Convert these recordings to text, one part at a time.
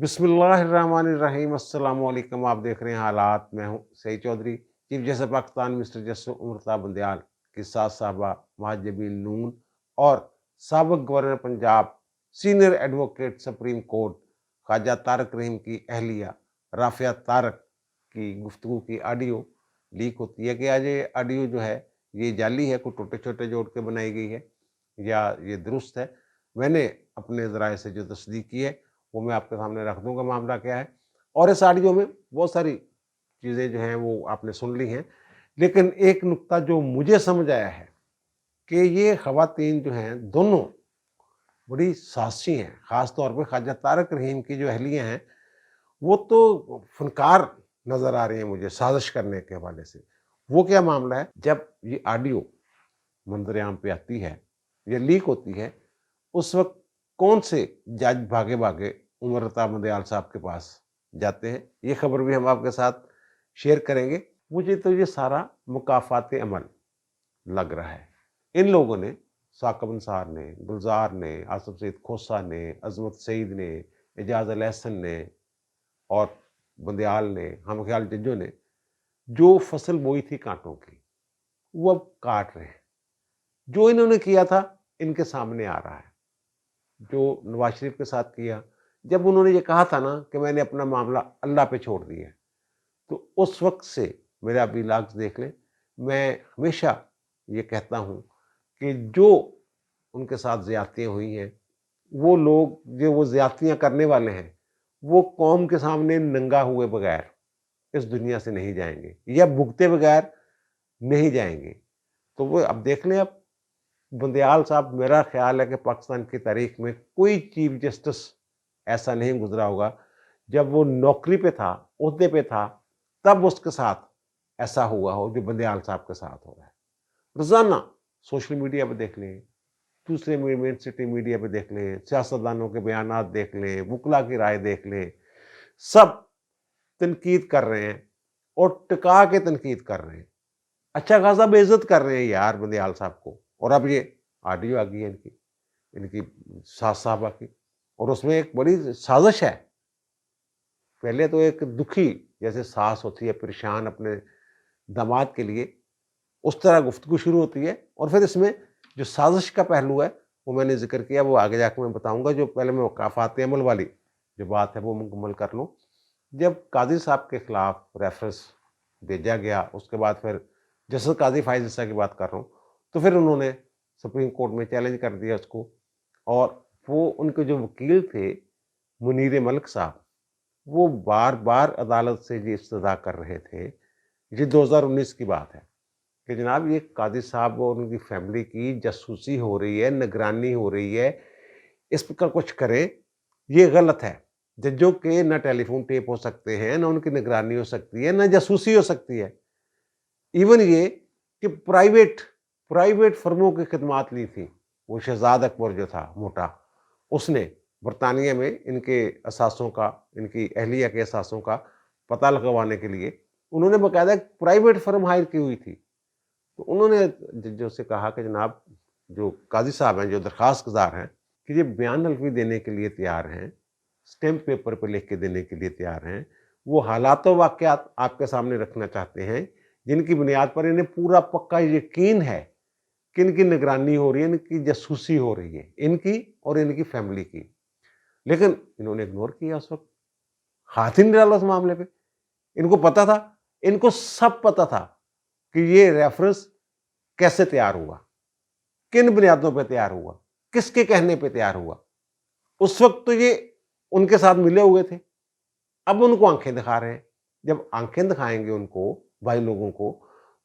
बिस्मिल्लाहिर्रहमानिर्रहीम। अस्सलाम वालेकुम। आप देख रहे हैं हालात। मैं हूं Saeed Chaudhry. Chief justice Pakistan mister justice Umar Ata Bandial की साथ साहबा महाजबीन नून और साबिक governor Punjab senior advocate supreme court Khawaja Tariq Rahim की अहलिया राफिया तारक की गुफ्तगू की ऑडियो लीक होती है कि आज ये ऑडियो जो है ये जाली है, कुछ टोटे छोटे जोड़ के बनाई गई है या ये दुरुस्त है। मैंने अपने ज़राए से जो तस्दीक की है वो मैं आपके सामने रख दूंगा मामला क्या है। और इस ऑडियो में बहुत सारी चीज़ें जो हैं वो आपने सुन ली हैं, लेकिन एक नुक्ता जो मुझे समझ आया है कि ये ख़वातीन जो हैं दोनों बड़ी साहसी हैं। ख़ास तौर पे ख्वाजा तारक रहीम की जो अहलियाँ हैं वो तो फनकार नज़र आ रही हैं मुझे साजिश करने के हवाले से। वो क्या मामला है, जब ये ऑडियो मंजर आम पे आती है या लीक होती है, उस वक्त कौन से जज भागे भागे उमरता बंदयाल साहब के पास जाते हैं, ये खबर भी हम आपके साथ शेयर करेंगे। मुझे तो ये सारा मुकाफात अमल लग रहा है। इन लोगों ने, साकिब अंसार ने, गुलजार ने, आसिफ सईद खोसा ने, अजमत सईद ने, एजाज अल एहसन ने और बंदयाल ने, हम ख्याल जजों ने जो फसल बोई थी कांटों की, वो अब काट रहे हैं। जो इन्होंने किया था इनके सामने आ रहा है। जो नवाज शरीफ के साथ किया, जब उन्होंने ये कहा था ना कि मैंने अपना मामला अल्लाह पे छोड़ दिया, तो उस वक्त से मेरा व्लॉग्स देख लें, मैं हमेशा ये कहता हूँ कि जो उनके साथ ज़्यादतियाँ हुई हैं, वो लोग जो वो ज़्यादतियाँ करने वाले हैं, वो कौम के सामने नंगा हुए बगैर इस दुनिया से नहीं जाएंगे या भुगते बगैर नहीं जाएंगे। तो वो अब देख लें। अब बंदयाल साहब, मेरा ख्याल है कि पाकिस्तान की तारीख में कोई चीफ जस्टिस ऐसा नहीं गुजरा होगा, जब वो नौकरी पे था, ओहदे पे था, तब उसके साथ ऐसा हुआ हो जो बंदयाल साहब के साथ हो रहा है। रोजाना सोशल मीडिया पे देख लें, दूसरे मेन सिटी मीडिया पे देख लें, सियासतदानों के बयानात देख लें, वकला की राय देख लें, सब तनकीद कर रहे हैं और टिका के तनकीद कर रहे हैं। अच्छा खासा बेइज्जत कर रहे हैं यार बंदयाल साहब को। और अब ये ऑडियो आ गई है इनकी इनकी सास साहबा की, और उसमें एक बड़ी साजिश है। पहले तो एक दुखी जैसे सास होती है परेशान अपने दामाद के लिए, उस तरह गुफ्तगू शुरू होती है, और फिर इसमें जो साजिश का पहलू है वो मैंने जिक्र किया, वो आगे जाकर मैं बताऊंगा। जो पहले मैं वकाफात अमल वाली जो बात है वो मुकम्मल कर लूँ। जब काजी साहब के खिलाफ रेफरेंस भेजा गया, उसके बाद फिर जस्टिस काजी फाइज ईसा की बात कर रहा हूँ, तो फिर उन्होंने सुप्रीम कोर्ट में चैलेंज कर दिया उसको। और वो उनके जो वकील थे मुनीर मलिक साहब, वो बार बार अदालत से ये इस्तदा कर रहे थे, ये 2019 की बात है, कि जनाब ये कादी साहब और उनकी फैमिली की जासूसी हो रही है, निगरानी हो रही है, इस पर कुछ करें, ये गलत है। जजों के ना टेलीफोन टेप हो सकते हैं, ना उनकी निगरानी हो सकती है, ना जासूसी हो सकती है। इवन ये कि प्राइवेट प्राइवेट फर्मों की खिदमात ली थी। वो शहजाद अकबर जो था मोटा, उसने बरतानिया में इनके असासों का, इनकी अहलिया के असासों का पता लगवाने के लिए उन्होंने बाकायदा एक प्राइवेट फर्म हायर की हुई थी। तो उन्होंने जजों से कहा कि जनाब जो काजी साहब हैं, जो दरख्वास्त गुजार हैं, कि ये बयान हल्फी देने के लिए तैयार हैं, स्टैम्प पेपर पर लिख के देने के लिए तैयार हैं, वो हालात व वाक़यात आपके सामने रखना चाहते हैं जिनकी बुनियाद पर इन्हें पूरा पक्का यकीन है कि इनकी निगरानी हो रही है, इनकी जासूसी हो रही है, इनकी और इनकी फैमिली की। लेकिन इन्होंने इग्नोर किया, उस वक्त हाथ ही नहीं डाला उस मामले पे। इनको पता था, इनको सब पता था कि ये रेफरेंस कैसे तैयार हुआ, किन बुनियादों पर तैयार हुआ, किसके कहने पर तैयार हुआ। उस वक्त तो ये उनके साथ मिले हुए थे, अब उनको आंखें दिखा रहे हैं। जब आंखें दिखाएंगे उनको, भाई लोगों को,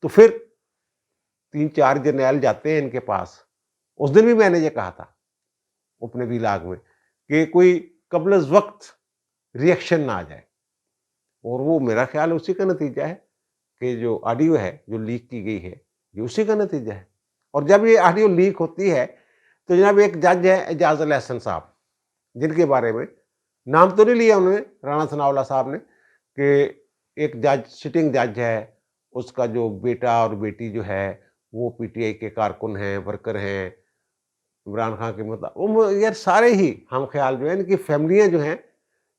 तो फिर 3-4 जर्नैल जाते हैं इनके पास। उस दिन भी मैंने ये कहा था अपने व्लॉग में कि कोई कब्ल वक्त रिएक्शन ना आ जाए, और वो मेरा ख्याल उसी का नतीजा है कि जो ऑडियो है जो लीक की गई है, ये उसी का नतीजा है। और जब ये ऑडियो लीक होती है तो जनाब एक जज है एजाज अल एहसन साहब, जिनके बारे में नाम तो नहीं लिया उन्होंने, राणा सनाउल्लाह साहब ने, कि एक जज, सिटिंग जज है, उसका जो बेटा और बेटी जो है वो पीटीआई के कारकुन हैं, वर्कर हैं, इमरान खान के मतलब यार सारे ही हम ख्याल जो है इनकी फैमिलियाँ जो हैं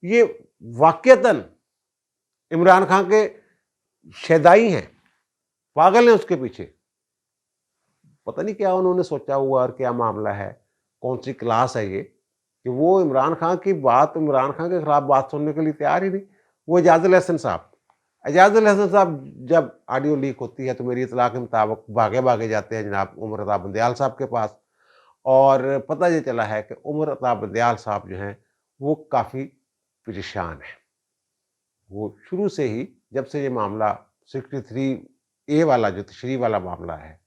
ये वाक़यतन इमरान खान के शैदाई हैं, पागल हैं उसके पीछे। पता नहीं क्या उन्होंने सोचा हुआ और क्या मामला है, कौन-सी क्लास है ये, कि वो इमरान खान की बात, इमरान खान के खिलाफ बात सुनने के लिए तैयार ही नहीं। वो एजाज़ुल हसन साहब, एजाज़ुल हसन साहब जब ऑडियो लीक होती है तो मेरी इत्तला के मुताबिक भागे-भागे जाते हैं जनाब उमर अता बंदयाल साहब के पास, और पता ये चला है कि उमर अता बंदयाल साहब जो हैं वो काफ़ी परेशान हैं। वो शुरू से ही, जब से ये मामला 63A वाला जो तशरीह वाला मामला है,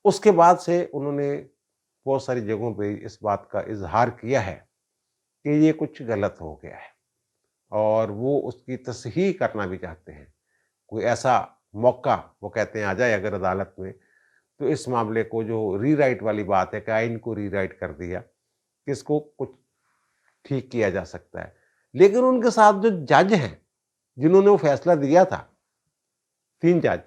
उसके बाद से उन्होंने बहुत सारी जगहों पे इस बात का इज़हार किया है कि ये कुछ गलत हो गया है, और वो उसकी तसहीह करना भी चाहते हैं। कोई ऐसा मौका वो कहते हैं आ जाए अगर अदालत में, तो इस मामले को, जो रीराइट वाली बात है कि आइन को रीराइट कर दिया, कि इसको कुछ ठीक किया जा सकता है। लेकिन उनके साथ जो जज हैं, जिन्होंने वो फैसला दिया था, 3 जज,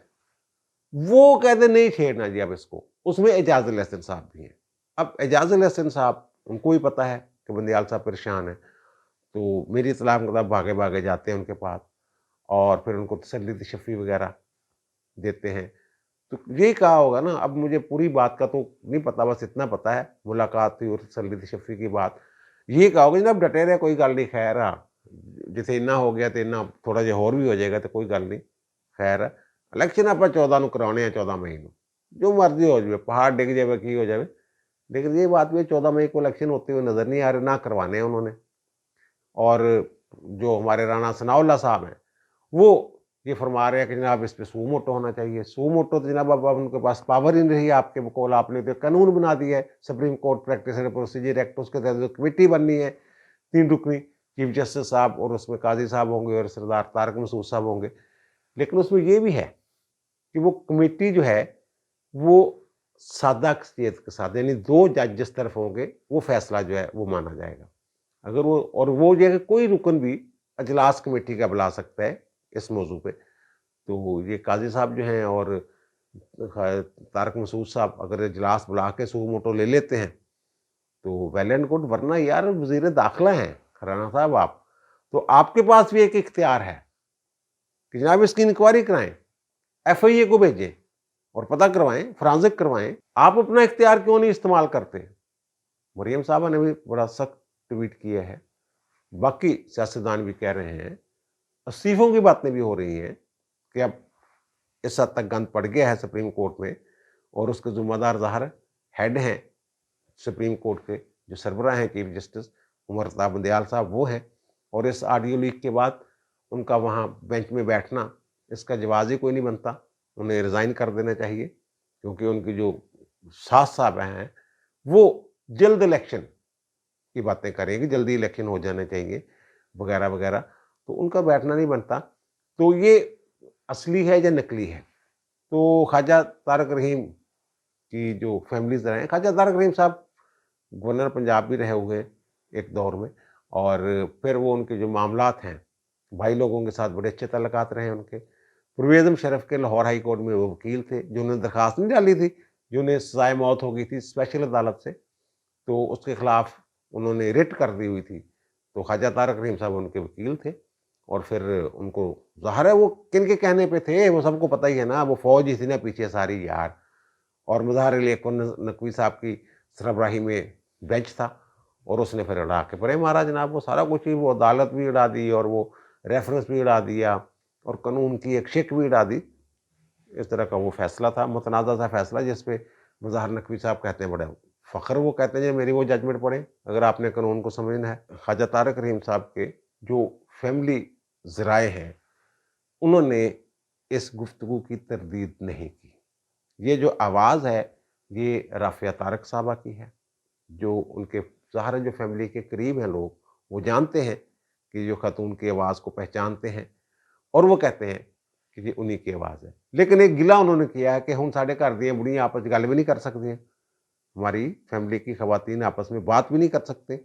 वो कहते नहीं छेड़ना जी अब इसको। उसमें एजाज़ुल हसन साहब भी हैं। अब एजाज़ुल हसन साहब, उनको भी पता है कि बंदयाल साहब परेशान हैं, तो मेरी इत्तला के मुताबिक भागे-भागे जाते हैं उनके पास और फिर उनको तसल्ली तशफ़ी वग़ैरह देते हैं। तो यही कहा होगा ना, अब मुझे पूरी बात का तो नहीं पता, बस इतना पता है मुलाकात हुई और तसल्ली तशफ़ी की बात। ये कहा होगा जनाब डटे रहे, कोई गल नहीं, खैर जिथे इन्ना हो गया तो इन्ना थोड़ा जिहा होर भी हो जाएगा तो कोई गल नहीं, खैर इलेक्शन आप 14 ਨੂੰ कराने हैं, 14 मई ਨੂੰ, जो मर्जी हो जाए, पहाड़ डिग जाए, की हो जाए, लेकिन ये बात भी 14 मई को इलेक्शन होते हुए नज़र नहीं आ रहे, ना करवाने हैं उन्होंने। और जो हमारे राणा सनाउल्लाह साहब हैं, वो ये फरमा रहे हैं कि जनाब इस पे सू मोटो होना चाहिए। सू मोटो तो जनाब अब उनके पास पावर ही नहीं रही आपके बकौल, आपने तो कानून बना दिया है, supreme court practice and procedure act, उसके तहत जो कमेटी बननी है 3 रुकनी, चीफ जस्टिस साहब और उसमें काजी साहब होंगे और सरदार तारक मसूद साहब होंगे। लेकिन उसमें ये भी है कि वो कमेटी जो है वो सादा अक्सरियत के साथ, यानी 2 जज जिस तरफ होंगे वो फैसला जो है वो माना जाएगा। अगर वो, और वो जो है कोई रुकन भी अजलास कमेटी का बुला सकता है इस मौजू पे। तो ये काजी साहब जो हैं और तारक मसूद साहब अगर इजलास बुला के सू मोटो ले लेते हैं तो वेल एंड गुड, वरना यार वज़ीर दाखिला हैं राणा साहब आप, तो आपके पास भी एक इख्तियार है कि जनाब इसकी इंक्वायरी कराएं, FIA को भेजें और पता करवाएं, फोरेंसिक करवाएं। आप अपना इख्तियार क्यों नहीं इस्तेमाल करते? मरियम साहबा ने भी बड़ा सख्त ट्वीट किया है, बाकी सियासतदान भी कह रहे हैं, इस्तीफों की बातें भी हो रही हैं कि अब इस हद तक गंद पड़ गया है सुप्रीम कोर्ट में, और उसके ज़िम्मेदार ज़ाहिर हेड हैं सुप्रीम कोर्ट के, जो सरबराह हैं चीफ जस्टिस उमर अता बंदयाल साहब, वो हैं। और इस ऑडियो लीक के बाद उनका वहाँ बेंच में बैठना, इसका जवाज़ ही कोई नहीं बनता। उन्हें रिज़ाइन कर देना चाहिए, क्योंकि उनकी जो सास साहब हैं वो जल्द इलेक्शन की बातें करेंगी, जल्दी इलेक्शन हो जाने चाहिए वगैरह वगैरह, तो उनका बैठना नहीं बनता। तो ये असली है या नकली है? तो ख्वाजा तारक रहीम की जो फैमिलीज़ रहे हैं, ख्वाजा तारक रहीम साहब गवर्नर पंजाब भी रहे हुए एक दौर में, और फिर वो उनके जो मामलात हैं भाई लोगों के साथ बड़े अच्छे ताल्लुकात रहे उनके। परवेज़ मुशर्रफ के लाहौर हाई कोर्ट में वो वकील थे, जो उन्होंने दरख्वास्त नहीं डाली थी, जो उन्हें सज़ाए मौत हो गई थी स्पेशल अदालत से, तो उसके खिलाफ उन्होंने रिट कर दी हुई थी। तो ख्वाजा तारक रहीम साहब उनके वकील थे, और फिर उनको ज़ाहिर है वो किनके कहने पे थे वो सबको पता ही है ना, वो फ़ौज ही थी ना पीछे सारी यार। और मज़ाहिर अली अकबर नकवी साहब की सरबराही में बेंच था, और उसने फिर उड़ा के परे मारा जनाब, वो सारा कुछ ही, वो अदालत भी उड़ा दी और वो रेफरेंस भी उड़ा दिया और कानून की एक शिक भी उड़ा दी। इस तरह का वो फैसला था, मुतनाज़ा सा फैसला, जिस पे मज़ाहिर नकवी साहब कहते हैं बड़े फ़ख्र, वो कहते हैं जी मेरी वो जजमेंट पढ़ें अगर आपने कानून को समझना है। ख्वाजा तारक रहीम साहब के जो फैमिली ज़राए हैं, उन्होंने इस गुफ्तगू की तरदीद नहीं की। ये जो आवाज़ है ये राफ़िया तारक साहबा की है, जो उनके ज़ाहिर है जो फैमिली के करीब हैं लोग, वो जानते हैं कि जो ख़ातून की आवाज़ को पहचानते हैं, और वो कहते हैं कि ये उन्हीं की आवाज़ है। लेकिन एक गिला उन्होंने किया है कि हुण साडे घर दीयां बुढ़ियां आपस च गल भी नहीं कर सकदियां, हमारी फैमिली की ख़वातीन आपस में बात भी नहीं कर सकते।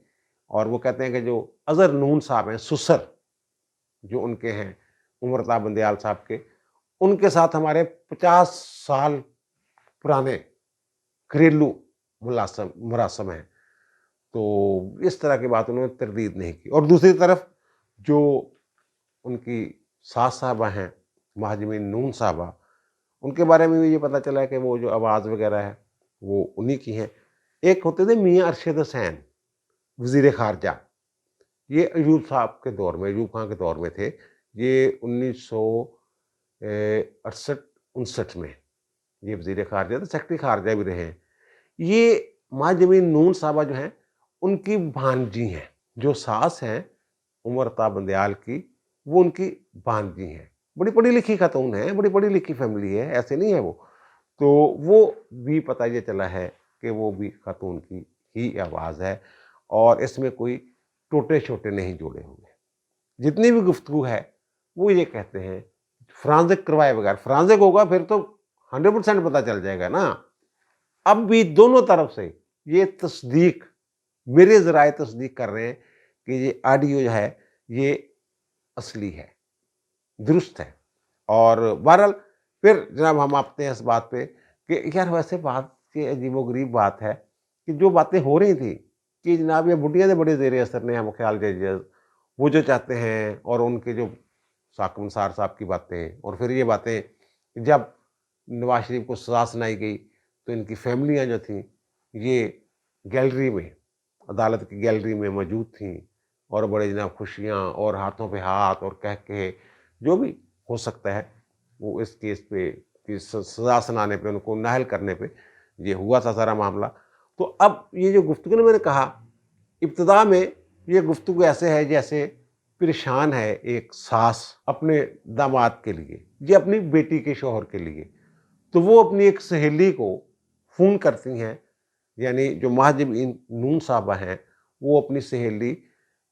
और वो कहते हैं कि जो अज़हर नून साहब हैं, सुसर जो उनके हैं उमर अता बंदयाल साहब के, उनके साथ हमारे 50 साल पुराने घरेलू मुरासम हैं। तो इस तरह की बात उन्होंने तरदीद नहीं की। और दूसरी तरफ جو उनकी सास साहबा हैं महाजमीन नून साहबा, उनके बारे में भी ये पता चला है कि वो जो आवाज़ वगैरह है वो उन्हीं की हैं। एक होते थे मियाँ अरशद हुसैन, वज़ीर ख़ारजा, ये अयूब साहब के दौर में, अयूब खां के दौर में थे। ये 1968-69 में ये वज़ीर ख़ारजा थे, सेक्रेटरी ख़ारजा भी रहे हैं। ये महाजमीन नून साहबा जो हैं, उनकी भांजी हैं। जो सास हैं उमर अता बंदयाल की, वो उनकी भांजी हैं। बड़ी पढ़ी-लिखी खातून हैं, बड़ी पढ़ी-लिखी फ़ैमिली है, ऐसे नहीं है वो। तो वो भी पता ये चला है कि वो भी खातून की ही आवाज़ है और इसमें कोई टोटे-छोटे नहीं जोड़े हुए। जितनी भी गुफ्तगू है, वो ये कहते हैं फ़ॉरेंसिक करवाए बगैर, फ़ॉरेंसिक होगा फिर तो 100% पता चल जाएगा ना। अब भी दोनों तरफ से ये तस्दीक, मेरे ज़राए तस्दीक कर रहे हैं कि ये ऑडियो जो है, ये असली है, दुरुस्त है। और बहरहाल फिर जनाब हम आते हैं इस बात पे कि यार वैसे बात ये अजीबो-गरीब बात है कि जो बातें हो रही थी कि जनाब ये बुढ़िया दे बड़े ज़ेरे असर ने हम ख्याल जज वो जो चाहते हैं और उनके जो साकिब निसार साहब की बातें और फिर ये बातें जब नवाज शरीफ को सज़ा सुनाई गई तो इनकी फैमिलियाँ जो थीं ये गैलरी में, अदालत की गैलरी में मौजूद थीं और बड़े जनाब खुशियाँ और हाथों पे हाथ और कह के जो भी हो सकता है वो इस केस पे कि सज़ा सुनाने पे, उनको नाअहल करने पे ये हुआ था सारा मामला। तो अब ये जो गुफ्तगू ने मैंने कहा, इब्तिदा में ये गुफ्तगू ऐसे है जैसे परेशान है एक सास अपने दामाद के लिए या अपनी बेटी के शौहर के लिए। तो वो अपनी एक सहेली को फ़ोन करती हैं, यानी जो महाजबीन नून साहबा हैं, वो अपनी सहेली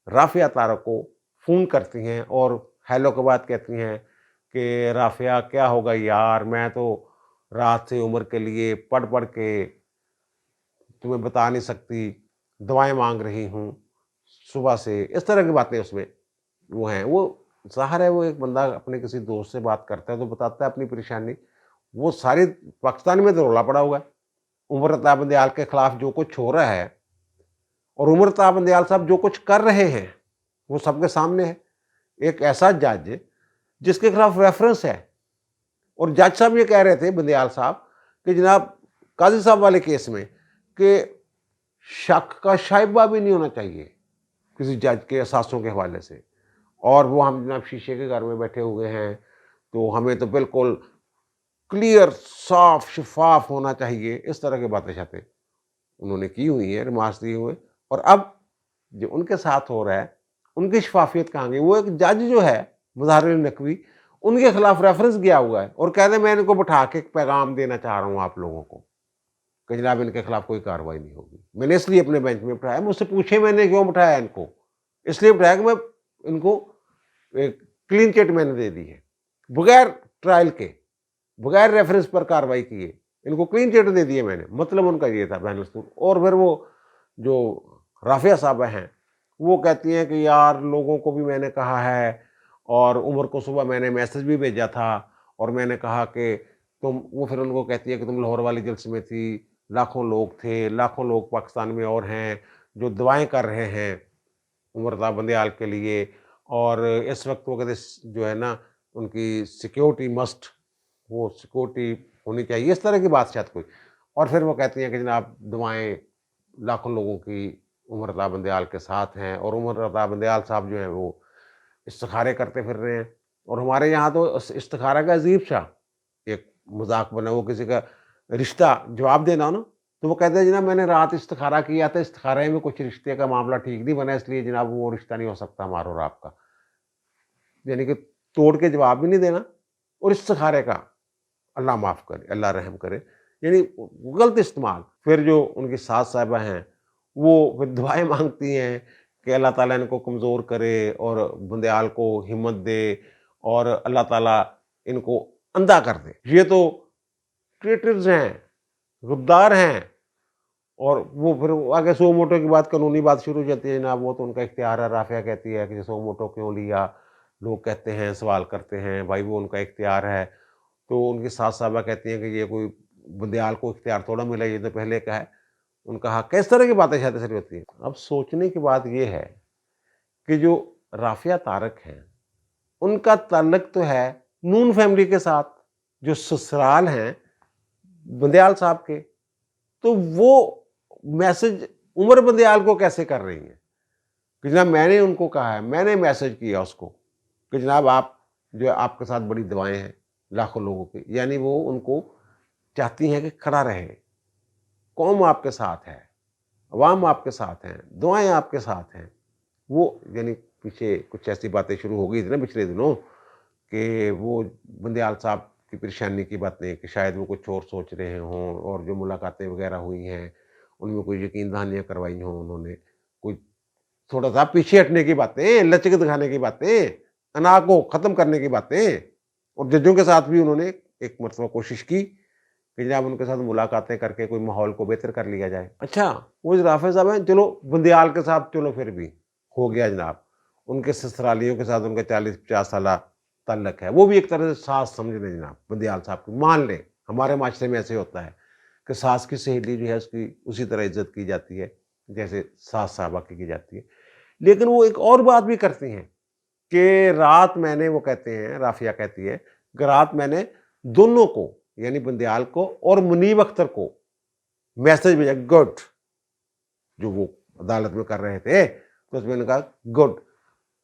राफ़िया तारा को फ़ोन करती हैं और हेलो के बाद कहती हैं कि राफ़िया क्या होगा यार, मैं तो रात से उम्र के लिए पढ़-पढ़ के तुम्हें बता नहीं सकती, दवाएँ माँग रही हूँ, सुबह से, इस तरह की बातें उसमें वो हैं। वो ज़ाहिर है वो एक बंदा अपने किसी दोस्त से बात करता है तो बताता है अपनी परेशानी। वो सारी पाकिस्तान में तो रौला पड़ा हुआ है। उमर अता बंदयाल के खिलाफ जो कुछ हो रहा है और उमर अता बंदयाल साहब जो कुछ कर रहे हैं, वो सबके सामने है। एक ऐसा जज जिसके खिलाफ रेफरेंस है और जज साहब ये कह रहे थे बंदयाल साहब कि जनाब काज़ी साहब वाले केस में कि शक का शाइबा भी नहीं होना चाहिए किसी जज के असासों के हवाले से और वो हम जनाब शीशे के घर में बैठे हुए हैं, तो हमें तो बिल्कुल क्लियर, साफ, शफ़ाफ होना चाहिए, इस तरह की बातें-शातें उन्होंने की हुई हैं, रिमार्क्स दिए हुए। और अब जो उनके साथ हो रहा है, उनकी शफ़ाफ़ियत कहाँ गई? वो एक जज जो है, मुज़ाहिर नकवी, उनके खिलाफ रेफ़रेंस गया हुआ है और कह रहे हैं मैं इनको बिठा के एक पैगाम देना चाह रहा हूँ आप लोगों को, कि जनाब इनके खिलाफ कोई कार्रवाई नहीं होगी। मैंने इसलिए अपने बेंच में बिठाया, मुझसे पूछे मैंने क्यों बिठाया इनको? इसलिए बिठाया कि मैं इनको एक क्लीन चिट मैंने दे दी है, बगैर ट्रायल के, बगैर रेफरेंस पर कार्रवाई किए, इनको क्लीन चिट दे दिए मैंने, मतलब उनका ये था बहनोस्तूर। और फिर वो जो राफ़िया साहबा हैं, वो कहती हैं कि यार लोगों को भी मैंने कहा है और उमर को सुबह मैंने मैसेज भी भेजा था और मैंने कहा कि तुम, वो फिर उनको कहती है कि तुम लाहौर वाले जलसे में थी, लाखों लोग थे, लाखों लोग पाकिस्तान में और हैं, जो दुआएँ कर रहे हैं उमर अता बंदयाल के लिए और इस वक़्त वो कहते जो है ना उनकी सिक्योरिटी मस्ट, वो सिक्योरिटी होनी चाहिए, इस तरह की बात शायद कोई। और फिर वो कहती हैं कि जनाब दुआएँ लाखों लोगों की उमर अता बंदयाल के साथ हैं और उमर अता बंदयाल साहब जो हैं वो इस्तिखारे करते फिर रहे हैं। और हमारे यहाँ तो इस्तिखारा का अजीब-सा एक मज़ाक बना, वो किसी का रिश्ता जवाब देना हो ना, तो वो कहते हैं जनाब मैंने रात इस्तिखारा किया था, इस्तिखारे में कुछ रिश्ते का मामला ठीक नहीं बना, इसलिए जनाब वो रिश्ता नहीं हो सकता हमारा और आपका। यानी कि तोड़ के जवाब भी नहीं देना और इस्तिखारे का अल्लाह माफ़ करे, अल्लाह रहम करे, यानी गलत इस्तेमाल। फिर जो उनकी सास साहिबा हैं, वो फिर दुआएँ माँगती हैं कि अल्लाह ताला इनको कमज़ोर करे और बंदयाल को हिम्मत दे और अल्लाह ताला इनको अंधा कर दे। ये तो ट्रेटर्स हैं, गद्दार हैं। और वो फिर आगे सो मोटो की बात, कानूनी बात शुरू हो जाती है, जनाब वो तो उनका इख्तियार है। राफ़िया कहती है कि सो मोटो क्यों लिया? लोग कहते हैं, सवाल करते हैं, भाई वो उनका इख्तियार है। तो उनकी सास साहबा कहती हैं कि ये कोई बंदयाल को इख्तियार थोड़ा मिला, ये तो पहले का है, उनका हक है। इस तरह की बातें शायद सारी होती हैं। अब सोचने की बात ये है कि जो رافعہ طارق ہیں ان کا تعلق تو ہے نون فیملی کے ساتھ، جو سسرال ہیں بندیال صاحب کے، تو وہ میسج عمر بندیال کو کیسے کر رہی ہیں کہ جناب میں نے ان کو کہا ہے، میں نے میسج کیا اس کو کہ جناب آپ جو آپ کے ساتھ بڑی دعائیں ہیں لاکھوں لوگوں کی، یعنی وہ ان کو چاہتی ہیں کہ کھڑا رہے، قوم آپ کے ساتھ ہے، عوام آپ کے ساتھ ہیں، دعائیں آپ کے ساتھ ہیں. وہ یعنی پیچھے کچھ ایسی باتیں شروع ہو گئی تھی نا پچھلے دنوں کہ وہ بندیال صاحب کی پریشانی کی باتیں کہ شاید وہ کچھ اور سوچ رہے ہوں، اور جو ملاقاتیں وغیرہ ہوئی ہیں ان میں کوئی یقین دہانیاں کروائی ہوں انہوں نے، کوئی تھوڑا سا پیچھے ہٹنے کی باتیں، لچک دکھانے کی باتیں، انا کو ختم کرنے کی باتیں. اور ججوں کے ساتھ بھی انہوں نے ایک مرتبہ کوشش کی کہ جناب ان کے ساتھ ملاقاتیں کر کے کوئی ماحول کو بہتر کر لیا جائے. اچھا وہ رافع صاحب ہیں، چلو بندیال کے ساتھ چلو پھر بھی ہو گیا جناب، ان کے سسرالیوں کے ساتھ ان کا 40-50 سالہ تعلق ہے، وہ بھی ایک طرح سے ساس سمجھ لیں جناب بندیال صاحب کی، مان لیں. ہمارے معاشرے میں ایسے ہوتا ہے کہ ساس کی سہیلی جو ہے اس کی اسی طرح عزت کی جاتی ہے جیسے ساس صاحبہ کی جاتی ہے. لیکن وہ ایک اور بات بھی کرتی ہیں کہ رات میں نے، وہ کہتے ہیں رافعہ کہتی ہے کہ رات میں نے دونوں کو یعنی بندیال کو اور منیب اختر کو میسج بھیجا گڈ، جو وہ عدالت میں کر رہے تھے تو اس میں نے کہا گڈ.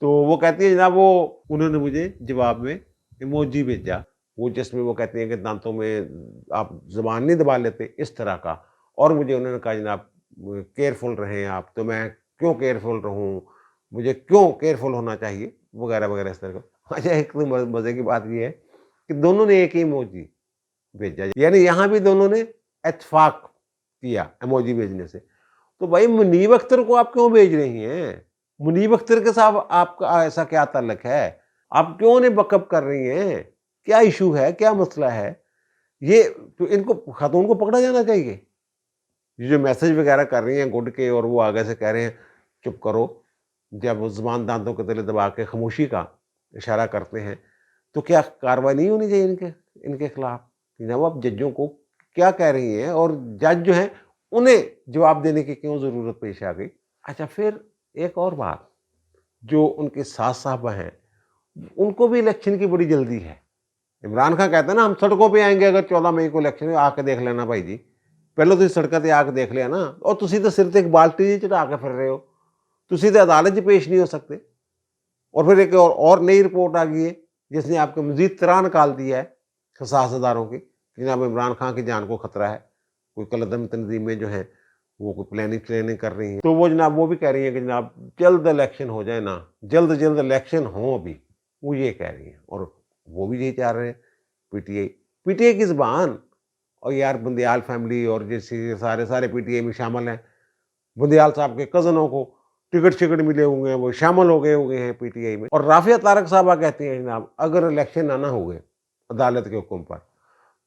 تو وہ کہتی ہے جناب وہ انہوں نے مجھے جواب میں ایموجی بھیجا، وہ جس میں وہ کہتی ہیں کہ دانتوں میں آپ زبان نہیں دبا لیتے اس طرح کا، اور مجھے انہوں نے کہا جناب کیئرفل رہیں آپ، تو میں کیوں کیئرفل رہوں، مجھے کیوں کیئرفل ہونا چاہیے وغیرہ وغیرہ اس طرح کا. اچھا ایک تو مزے کی بات یہ ہے کہ دونوں نے ایک ہی ایموجی بھیجا، یعنی یہاں بھی دونوں نے اتفاق کیا ایموجی بھیجنے سے. تو بھائی منیب اختر کو آپ کیوں بھیج رہی ہیں؟ منیب اختر کے ساتھ آپ کا ایسا کیا تعلق ہے؟ آپ کیوں انہیں بک اپ کر رہی ہیں؟ کیا ایشو ہے، کیا مسئلہ ہے؟ یہ تو ان کو خاتون کو پکڑا جانا چاہیے. یہ جو میسج وغیرہ کر رہی ہیں گڈ کے، اور وہ آگے سے کہہ رہے ہیں چپ کرو، جب وہ زبان دانتوں کے تلے دبا کے خاموشی کا اشارہ کرتے ہیں تو کیا کارروائی نہیں ہونی چاہیے ان کے خلاف؟ جناب آپ ججوں کو کیا کہہ رہی ہیں، اور جج جو ہیں انہیں جواب دینے کی کیوں ضرورت پیش آ گئی؟ اچھا پھر ایک اور بات، جو ان کے ساس صاحبہ ہیں ان کو بھی الیکشن کی بڑی جلدی ہے. عمران خان کہتا ہے نا ہم سڑکوں پہ آئیں گے اگر 14 مئی کو الیکشن ہے، آ کے دیکھ لینا بھائی جی، پہلے تو سڑکوں تے آ کے دیکھ لیا نا، اور تسی تو صرف ایک بالٹی چڑھا کے پھر رہے ہو، تسی تو عدالت پیش نہیں ہو سکتے. اور پھر ایک اور نئی رپورٹ آ گئی ہے جس نے آپ کو مزید طرح نکال دیا ہے سیاستداروں کی، جناب عمران خان کی جان کو خطرہ ہے، کوئی کلدم تنظیمیں جو ہیں وہ کوئی پلاننگ کر رہی ہیں. تو وہ جناب وہ بھی کہہ رہی ہیں کہ جناب جلد الیکشن ہو جائے نا، جلد الیکشن ہوں ابھی، وہ یہ کہہ رہی ہیں. اور وہ بھی یہی چاہ رہے ہیں پی ٹی آئی کی زبان. اور یار بندیال فیملی اور جیسے سارے پی ٹی آئی میں شامل ہیں، بندیال صاحب کے کزنوں کو ٹکٹ ملے ہوئے ہیں، وہ شامل ہو گئے ہیں پی ٹی آئی میں. اور رافعہ طارق صاحبہ کہتے ہیں جناب اگر الیکشن نہ ہوئے عدالت کے حکم پر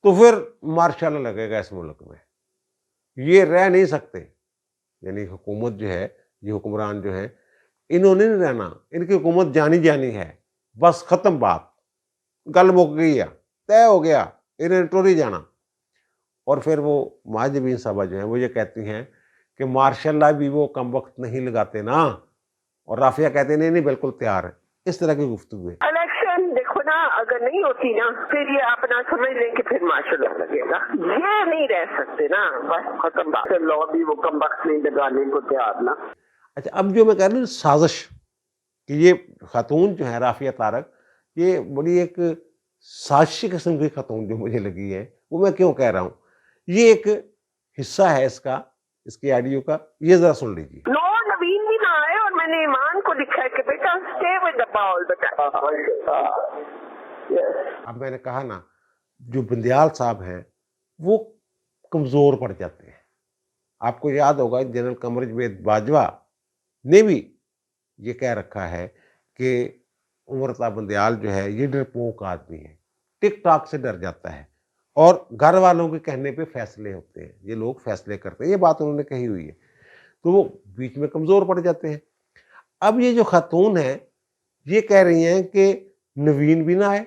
تو پھر مارشل لگے گا اس ملک میں، یہ رہ نہیں سکتے. یعنی حکومت جو ہے، یہ حکمران جو ہے انہوں نے نہیں رہنا، ان کی حکومت جانی ہے، بس ختم بات، گل مک گئی ہے، طے ہو گیا، انہیں ٹوری جانا. اور پھر وہ مہاجبین صاحبہ جو ہیں وہ یہ کہتی ہیں کہ ماشاء اللہ بھی وہ کم وقت نہیں لگاتے نا، اور رافعہ کہتے ہیں نہیں بالکل تیار ہے. اس طرح کی گفتگو ہے. الیکشن دیکھو نا، اگر نہیں ہوتی نا پھر یہ اپنا سمجھ لیں کہ پھر مارشل لا لگے گا، یہ نہیں رہ سکتے نا، بس ختم بات. لا بھی وہ کم وقت نہیں لگانے کو تیار نا. اچھا اب جو میں کہہ رہا ہوں سازش کہ یہ خاتون جو ہے رافعہ طارق، یہ بڑی ایک سازشی قسم کی خاتون جو مجھے لگی ہے. وہ میں کیوں کہہ رہا ہوں، یہ ایک حصہ ہے اس کے آڈیو کا، یہ ذرا سن لیجیے. نو نوین بھی نہ آئے اور میں نے ایمان کو لکھا ہے کہ بیٹا اسٹے ود دا بال بیٹا. اب میں نے کہا نا جو بندیال صاحب ہیں وہ کمزور پڑ جاتے ہیں. آپ کو یاد ہوگا جنرل قمر جاوید باجوہ نے بھی یہ کہہ رکھا ہے کہ عمر بندیال جو ہے یہ ڈرپوک آدمی ہے، ٹک ٹاک سے ڈر جاتا ہے، اور گھر والوں کے کہنے پہ فیصلے ہوتے ہیں، یہ لوگ فیصلے کرتے ہیں. یہ بات انہوں نے کہی ہوئی ہے، تو وہ بیچ میں کمزور پڑ جاتے ہیں. اب یہ جو خاتون ہے یہ کہہ رہی ہیں کہ نوین بھی نہ آئے.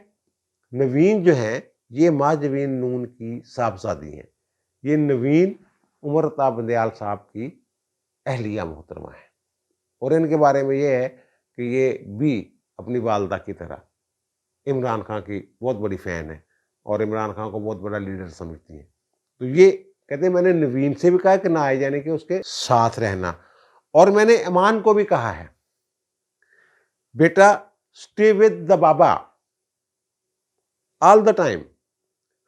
نوین جو ہیں یہ مہاجبین نون کی صاحبزادی ہیں. یہ نوین عمر بندیال صاحب کی اہلیہ محترمہ ہے، اور ان کے بارے میں یہ ہے کہ یہ بھی اپنی والدہ کی طرح عمران خان کی بہت بڑی فین ہے اور عمران خان کو بہت بڑا لیڈر سمجھتی ہیں. تو یہ کہتے ہیں میں نے نوین سے بھی کہا کہ نہ آئے جانے کے اس کے ساتھ رہنا, اور میں نے ایمان کو بھی کہا ہے بیٹا اسٹے ود دا بابا آل دا ٹائم,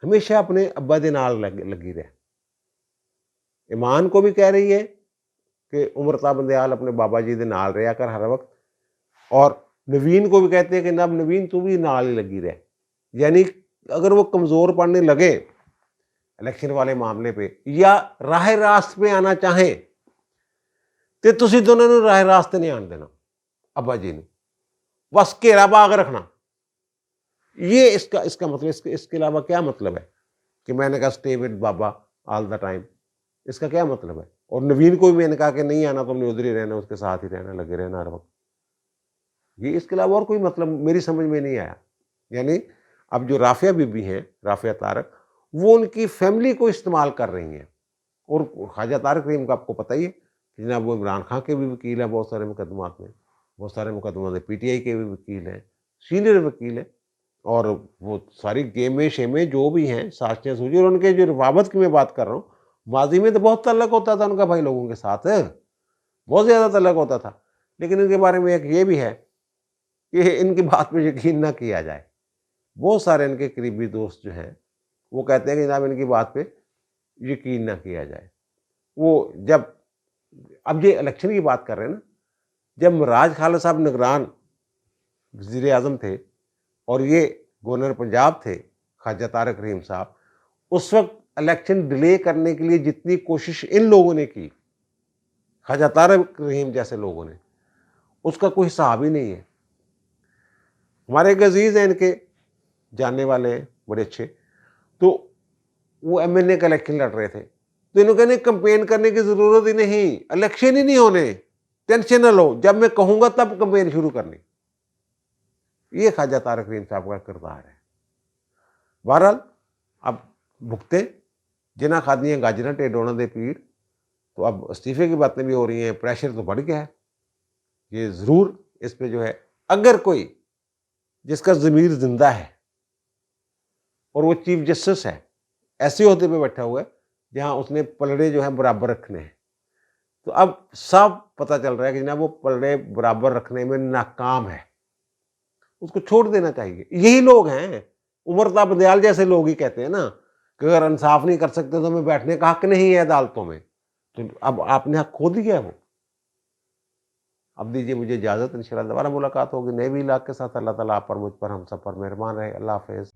ہمیشہ اپنے ابا دے نال لگی رہے. ایمان کو بھی کہہ رہی ہے کہ امرتا بندیال اپنے بابا جی دے نال رہا کر ہر وقت, اور نوین کو بھی کہتے ہیں کہ اب نوین تو بھی نال ہی لگی رہے. یعنی اگر وہ کمزور پڑنے لگے الیکشن والے معاملے پہ یا راہ راست پہ آنا چاہیں تو تسی دونوں نے راہ راست نہیں آن دینا ابا جی نے, بس گھیرا باغ رکھنا. یہ اس کا مطلب, اس کے علاوہ کیا مطلب ہے کہ میں نے کہا اسٹے ود بابا آل دا ٹائم, اس کا کیا مطلب ہے؟ اور نوین کو بھی میں نے کہا کہ نہیں آنا, تم نے ادھر ہی رہنا, اس کے ساتھ ہی رہنا, لگے رہنا ہر وقت. یہ اس کے علاوہ اور کوئی مطلب میری سمجھ میں نہیں آیا. یعنی اب جو رافعہ بی بی ہیں, رافعہ طارق, وہ ان کی فیملی کو استعمال کر رہی ہیں. اور خواجہ طارق رحیم کا آپ کو پتہ ہی ہے کہ جناب وہ عمران خان کے بھی وکیل ہیں بہت سارے مقدمات میں, بہت سارے مقدمات میں پی ٹی آئی کے بھی وکیل ہیں, سینئر وکیل ہیں, اور وہ ساری گیمیں شیمیں جو بھی ہیں سازشیں سوچی. اور ان کے جو روابط کی میں بات کر رہا ہوں, ماضی میں تو بہت تعلق ہوتا تھا ان کا بھائی لوگوں کے ساتھ, بہت زیادہ تعلق ہوتا تھا. لیکن ان کے بارے میں ایک یہ بھی ہے کہ ان کی بات پہ یقین نہ کیا جائے. بہت سارے ان کے قریبی دوست جو ہیں وہ کہتے ہیں کہ جناب ان کی بات پہ یقین نہ کیا جائے. وہ جب اب یہ الیکشن کی بات کر رہے ہیں نا, جب مراج خالد صاحب نگران وزیر اعظم تھے اور یہ گورنر پنجاب تھے خواجہ طارق رحیم صاحب, اس وقت الیکشن ڈیلے کرنے کے لیے جتنی کوشش ان لوگوں نے کی, خواجہ طارق رحیم جیسے لوگوں نے, اس کا کوئی حساب ہی نہیں ہے. ہمارے ایک عزیز ہیں ان کے جاننے والے ہیں بڑے اچھے, تو وہ ایم این اے کا الیکشن لڑ رہے تھے, تو انہوں کہنے کمپین کرنے کی ضرورت ہی نہیں, الیکشن ہی نہیں ہونے, ٹینشن نہ لو, جب میں کہوں گا تب کمپین شروع کرنی. یہ خواجہ طارق رحیم صاحب کا کردار ہے. بہرحال اب بھگتے جنہ کھادیاں گاجراں ٹیڈونا دے پیڑ, تو اب استعفے کی باتیں بھی ہو رہی ہیں, پریشر تو بڑھ گیا ہے. یہ ضرور اس پہ جو ہے اگر کوئی جس کا ضمیر زندہ ہے اور وہ چیف جسٹس ہے, ایسے عہدے پہ بیٹھا ہوا ہے جہاں اس نے پلڑے جو ہیں برابر رکھنے ہیں, تو اب صاف پتہ چل رہا ہے کہ جناب وہ پلڑے برابر رکھنے میں ناکام ہے, اس کو چھوڑ دینا چاہیے. یہی لوگ ہیں, امرتا بندیال جیسے لوگ ہی کہتے ہیں نا کہ اگر انصاف نہیں کر سکتے تو ہمیں بیٹھنے کا حق نہیں ہے عدالتوں میں. تو اب آپ نے حق کھو دیا ہے وہ. اب دیجیے مجھے اجازت, انشاءاللہ دوبارہ ملاقات ہوگی نئے بھی علاقے کے ساتھ. اللہ تعالیٰ آپ پر, مجھ پر, ہم سب پر مہربان رہے. اللہ حافظ.